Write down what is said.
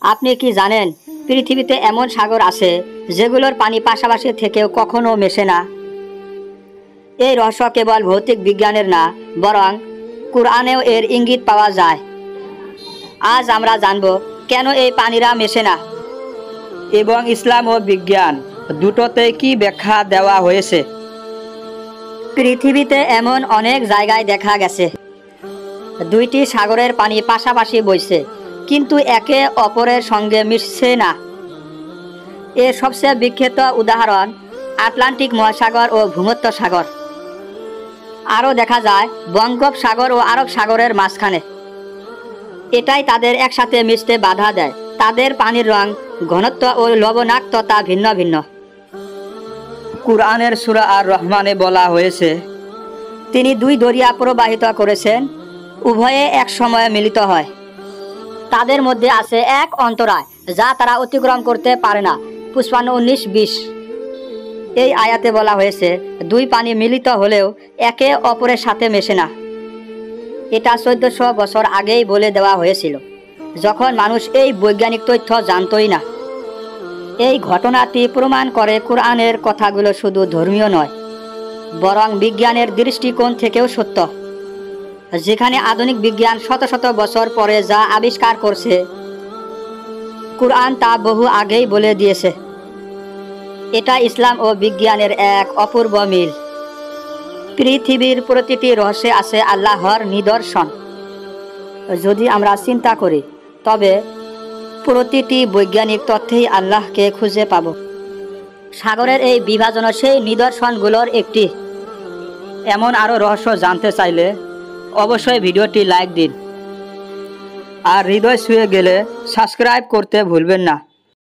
আপনি কি জানেন পৃথিবীতে এমন সাগর আছে যেগুলোর পানি পাশাপাশি থেকেও কখনো মেশে না? এই রহস্য কেবল ভৌতিক বিজ্ঞানের না, বরং কুরআনেও এর ইঙ্গিত পাওয়া যায়। আজ আমরা জানব কেন এই পানিরা মেশে না এবং ইসলাম ও বিজ্ঞান দুটোতে কি ব্যাখ্যা দেওয়া হয়েছে। পৃথিবীতে এমন অনেক জায়গায় দেখা গেছে দুইটি সাগরের পানি পাশাপাশি বইছে, কিন্তু একে অপরের সঙ্গে মিশছে না। এর সবচেয়ে বিখ্যাত উদাহরণ আটলান্টিক মহাসাগর ও ভূমধ্য সাগর। আরও দেখা যায় বঙ্গোপসাগর ও আরব সাগরের মাঝখানে। এটাই তাদের একসাথে মিশতে বাধা দেয়। তাদের পানির রং, ঘনত্ব ও লবণাক্ততা ভিন্ন ভিন্ন। কুরআনের সূরা আর রহমানে বলা হয়েছে, তিনি দুই দরিয়া প্রবাহিত করেছেন, উভয়ে এক সময়ে মিলিত হয়। তাদের মধ্যে আছে এক অন্তরায় যা তারা অতিক্রম করতে পারে না। 55-19-20। এই আয়াতে বলা হয়েছে দুই পানি মিলিত হলেও একে অপরের সাথে মেশে না। এটা 1400 বছর আগেই বলে দেওয়া হয়েছিল, যখন মানুষ এই বৈজ্ঞানিক তথ্য জানতই না। এই ঘটনাটি প্রমাণ করে কোরআনের কথাগুলো শুধু ধর্মীয় নয়, বরং বিজ্ঞানের দৃষ্টিকোণ থেকেও সত্য। যেখানে আধুনিক বিজ্ঞান শত শত বছর পরে যা আবিষ্কার করছে, কুরআন তা বহু আগেই বলে দিয়েছে। এটা ইসলাম ও বিজ্ঞানের এক অপূর্ব মিল। পৃথিবীর প্রতিটি রহস্যে আছে আল্লাহর নিদর্শন। যদি আমরা চিন্তা করি, তবে প্রতিটি বৈজ্ঞানিক তথ্যেই আল্লাহকে খুঁজে পাব। সাগরের এই বিভাজনও সেই নিদর্শনগুলোর একটি। এমন আরও রহস্য জানতে চাইলে অবশ্যই ভিডিওটি লাইক দিন, আর হৃদয় ছুঁয়ে গেলে সাবস্ক্রাইব করতে ভুলবেন না।